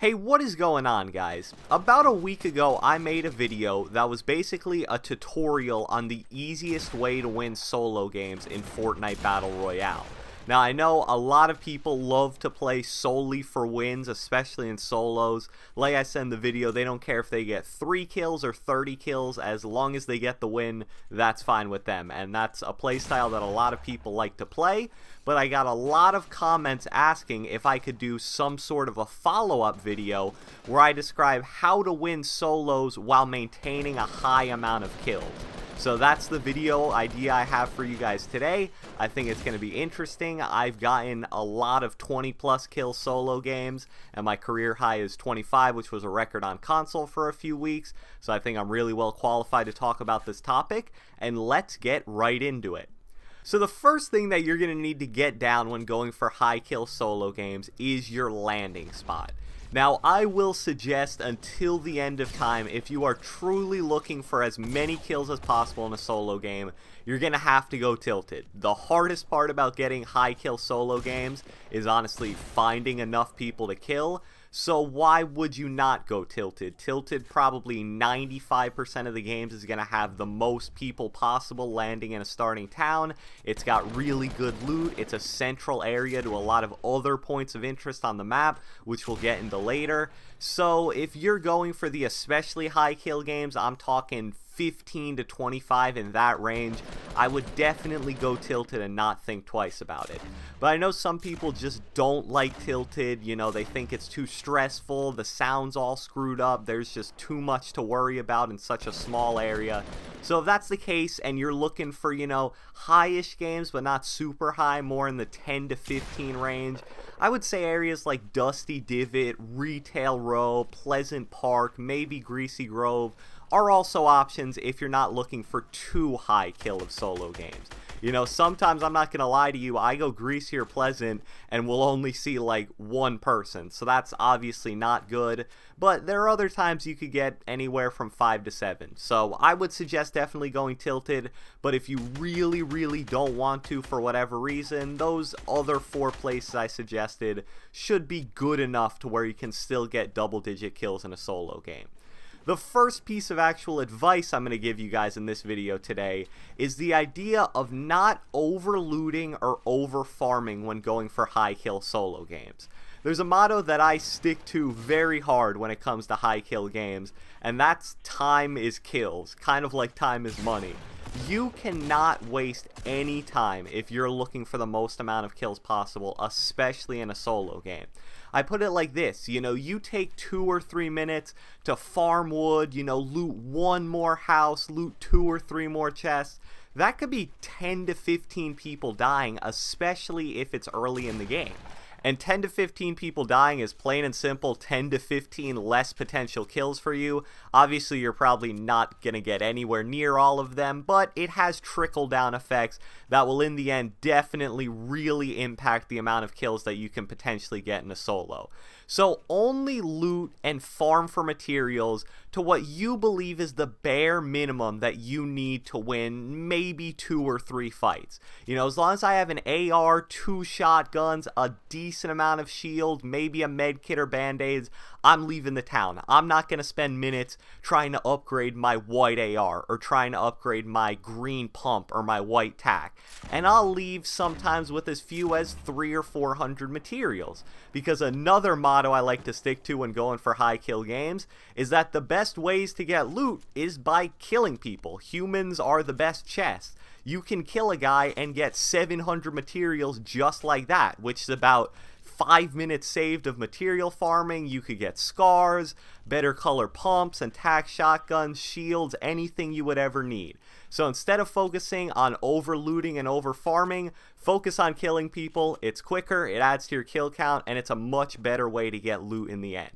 Hey, what is going on, guys? About a week ago, I made a video that was basically a tutorial on the easiest way to win solo games in Fortnite Battle Royale. Now, I know a lot of people love to play solely for wins, especially in solos. Like I said in the video, they don't care if they get 3 kills or 30 kills, as long as they get the win, that's fine with them. And that's a playstyle that a lot of people like to play. But I got a lot of comments asking if I could do some sort of a follow-up video where I describe how to win solos while maintaining a high amount of kills. So that's the video idea I have for you guys today. I think it's going to be interesting. I've gotten a lot of 20 plus kill solo games, and my career high is 25, which was a record on console for a few weeks. So I think I'm really well qualified to talk about this topic, and let's get right into it. So the first thing that you're going to need to get down when going for high kill solo games is your landing spot. Now, I will suggest until the end of time, if you are truly looking for as many kills as possible in a solo game, you're going to have to go tilted. The hardest part about getting high kill solo games is honestly finding enough people to kill. So why would you not go tilted? Tilted, probably 95% of the games, is going to have the most people possible landing in a starting town. It's got really good loot. It's a central area to a lot of other points of interest on the map, which we'll get into later. So if you're going for the especially high kill games, I'm talking 15 to 25 in that range, I would definitely go tilted and not think twice about it. But I know some people just don't like tilted. You know, they think it's too stressful, the sound's all screwed up, there's just too much to worry about in such a small area. So if that's the case and you're looking for, you know, high-ish games but not super high, more in the 10 to 15 range, I would say areas like Dusty Divot, Retail Row, Pleasant Park, maybe Greasy Grove are also options if you're not looking for too high kill of solo games. You know, sometimes, I'm not going to lie to you, I go Greasy or Pleasant and we'll only see like one person. So that's obviously not good. But there are other times you could get anywhere from 5 to 7. So I would suggest definitely going tilted. But if you really don't want to for whatever reason, those other 4 places I suggested should be good enough to where you can still get double-digit kills in a solo game. The first piece of actual advice I'm going to give you guys in this video today is the idea of not over looting or over farming when going for high kill solo games. There's a motto that I stick to very hard when it comes to high kill games, and that's time is kills, kind of like time is money. You cannot waste any time if you're looking for the most amount of kills possible, especially in a solo game. I put it like this, you know, you take 2 or 3 minutes to farm wood, you know, loot 1 more house, loot 2 or 3 more chests. That could be 10 to 15 people dying, especially if it's early in the game. And 10 to 15 people dying is plain and simple 10 to 15 less potential kills for you. Obviously, you're probably not going to get anywhere near all of them, but it has trickle-down effects that will, in the end, definitely really impact the amount of kills that you can potentially get in a solo. So only loot and farm for materials to what you believe is the bare minimum that you need to win maybe 2 or 3 fights. You know, as long as I have an AR, 2 shotguns, a decent amount of shield, maybe a med kit or band-aids, I'm leaving the town. I'm not going to spend minutes trying to upgrade my white AR or trying to upgrade my green pump or my white tac. And I'll leave sometimes with as few as 300 or 400 materials. Because another motto I like to stick to when going for high kill games is that the best ways to get loot is by killing people. Humans are the best chests. You can kill a guy and get 700 materials just like that, which is about 5 minutes saved of material farming. You could get scars, better color pumps, and tac shotguns, shields, anything you would ever need. So instead of focusing on over looting and over farming, focus on killing people. It's quicker, it adds to your kill count, and it's a much better way to get loot in the end.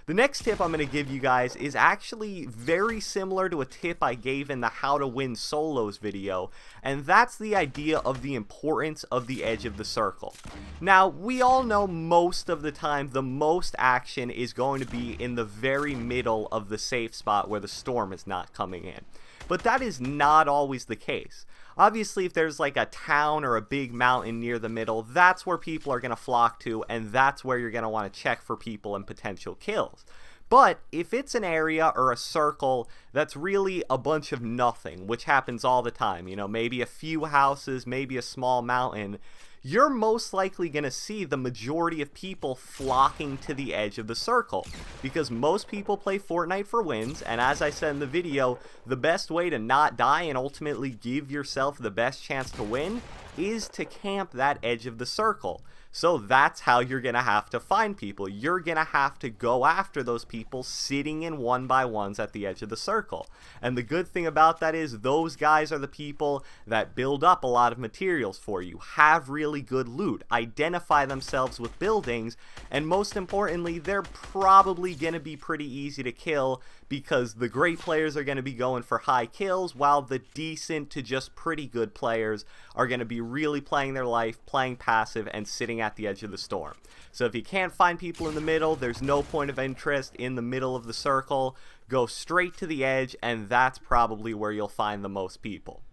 The next tip I'm going to give you guys is actually very similar to a tip I gave in the How to Win Solos video, and that's the idea of the importance of the edge of the circle. Now, we all know most of the time the most action is going to be in the very middle of the safe spot where the storm is not coming in. But that is not always the case. Obviously, if there's like a town or a big mountain near the middle, that's where people are going to flock to, and that's where you're going to want to check for people and potential kills. But if it's an area or a circle that's really a bunch of nothing, which happens all the time, you know, maybe a few houses, maybe a small mountain, you're most likely going to see the majority of people flocking to the edge of the circle, because most people play Fortnite for wins, and as I said in the video, the best way to not die and ultimately give yourself the best chance to win is to camp that edge of the circle. So that's how you're going to have to find people. You're going to have to go after those people sitting in 1x1s at the edge of the circle. And the good thing about that is those guys are the people that build up a lot of materials for you, have really good loot, identify themselves with buildings, and most importantly, they're probably going to be pretty easy to kill because the great players are going to be going for high kills, while the decent to just pretty good players are going to be really playing their life, playing passive, and sitting at the edge of the storm. So if you can't find people in the middle, there's no point of interest in the middle of the circle. Go straight to the edge, and that's probably where you'll find the most people.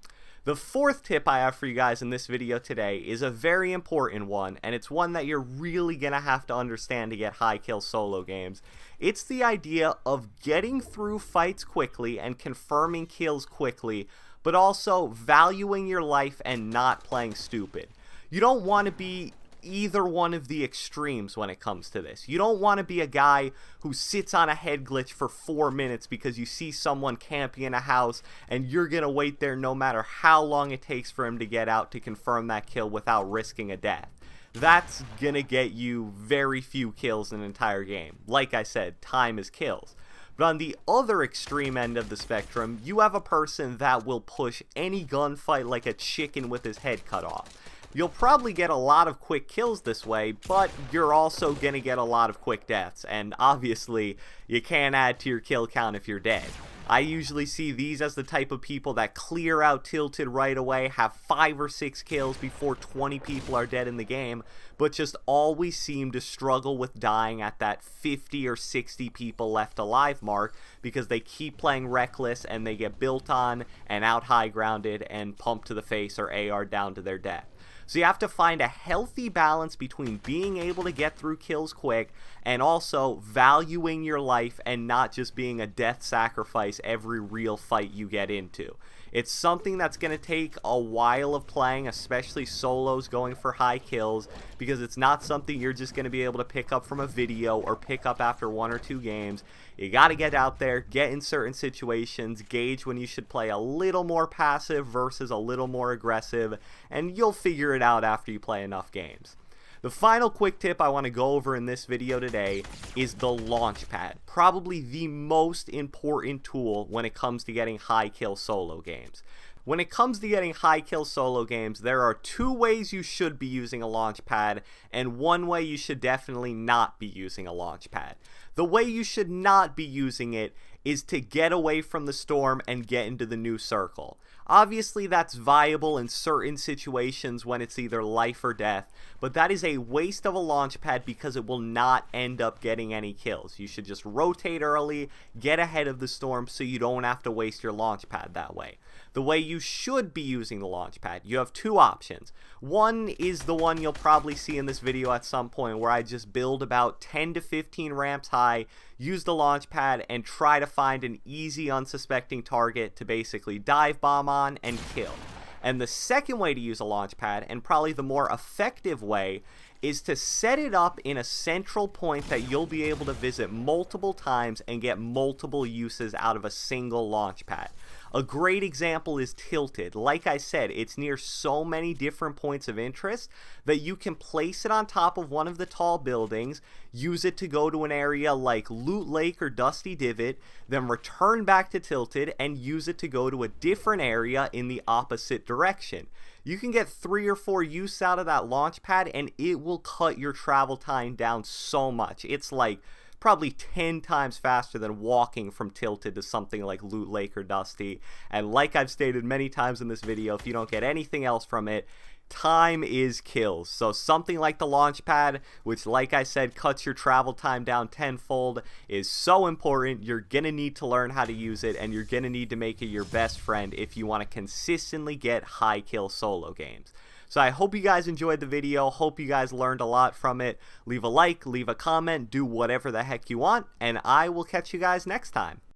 The fourth tip I have for you guys in this video today is a very important one, and it's one that you're really going to have to understand to get high kill solo games. It's the idea of getting through fights quickly and confirming kills quickly, but also valuing your life and not playing stupid. You don't want to be either one of the extremes when it comes to this. You don't want to be a guy who sits on a head glitch for 4 minutes because you see someone camping in a house and you're going to wait there no matter how long it takes for him to get out to confirm that kill without risking a death. That's going to get you very few kills in an entire game. Like I said, time is kills. But on the other extreme end of the spectrum, you have a person that will push any gunfight like a chicken with his head cut off. You'll probably get a lot of quick kills this way, but you're also going to get a lot of quick deaths, and obviously you can't add to your kill count if you're dead. I usually see these as the type of people that clear out Tilted right away, have 5 or 6 kills before 20 people are dead in the game, but just always seem to struggle with dying at that 50 or 60 people left alive mark because they keep playing reckless and they get built on and out high grounded and pumped to the face or AR down to their death. So you have to find a healthy balance between being able to get through kills quick and also valuing your life and not just being a death sacrifice every real fight you get into. It's something that's going to take a while of playing, especially solos going for high kills, because it's not something you're just going to be able to pick up from a video or pick up after 1 or 2 games. You got to get out there, get in certain situations, gauge when you should play a little more passive versus a little more aggressive, and you'll figure it out after you play enough games. The final quick tip I want to go over in this video today is the Launchpad, probably the most important tool when it comes to getting high kill solo games. When it comes to getting high kill solo games, there are 2 ways you should be using a Launchpad, and 1 way you should definitely not be using a Launchpad. The way you should not be using it is to get away from the storm and get into the new circle. Obviously, that's viable in certain situations when it's either life or death, but that is a waste of a Launchpad because it will not end up getting any kills. You should just rotate early, get ahead of the storm so you don't have to waste your Launchpad that way. The way you should be using the Launchpad, you have 2 options. One is the one you'll probably see in this video at some point, where I just build about 10 to 15 ramps high, use the Launchpad, and try to find an easy unsuspecting target to basically dive bomb on and kill. And the second way to use a Launchpad, and probably the more effective way, is to set it up in a central point that you'll be able to visit multiple times and get multiple uses out of a single Launchpad. A great example is Tilted. Like I said, it's near so many different points of interest that you can place it on top of one of the tall buildings, use it to go to an area like Loot Lake or Dusty Divot, then return back to Tilted and use it to go to a different area in the opposite direction. You can get 3 or 4 use out of that Launchpad and it will cut your travel time down so much. It's like probably 10 times faster than walking from Tilted to something like Loot Lake or Dusty. And like I've stated many times in this video, if you don't get anything else from it, time is kills. So something like the Launchpad, which like I said cuts your travel time down tenfold, is so important. You're gonna need to learn how to use it, and you're gonna need to make it your best friend if you want to consistently get high kill solo games. So I hope you guys enjoyed the video, hope you guys learned a lot from it. Leave a like, leave a comment, do whatever the heck you want, and I will catch you guys next time.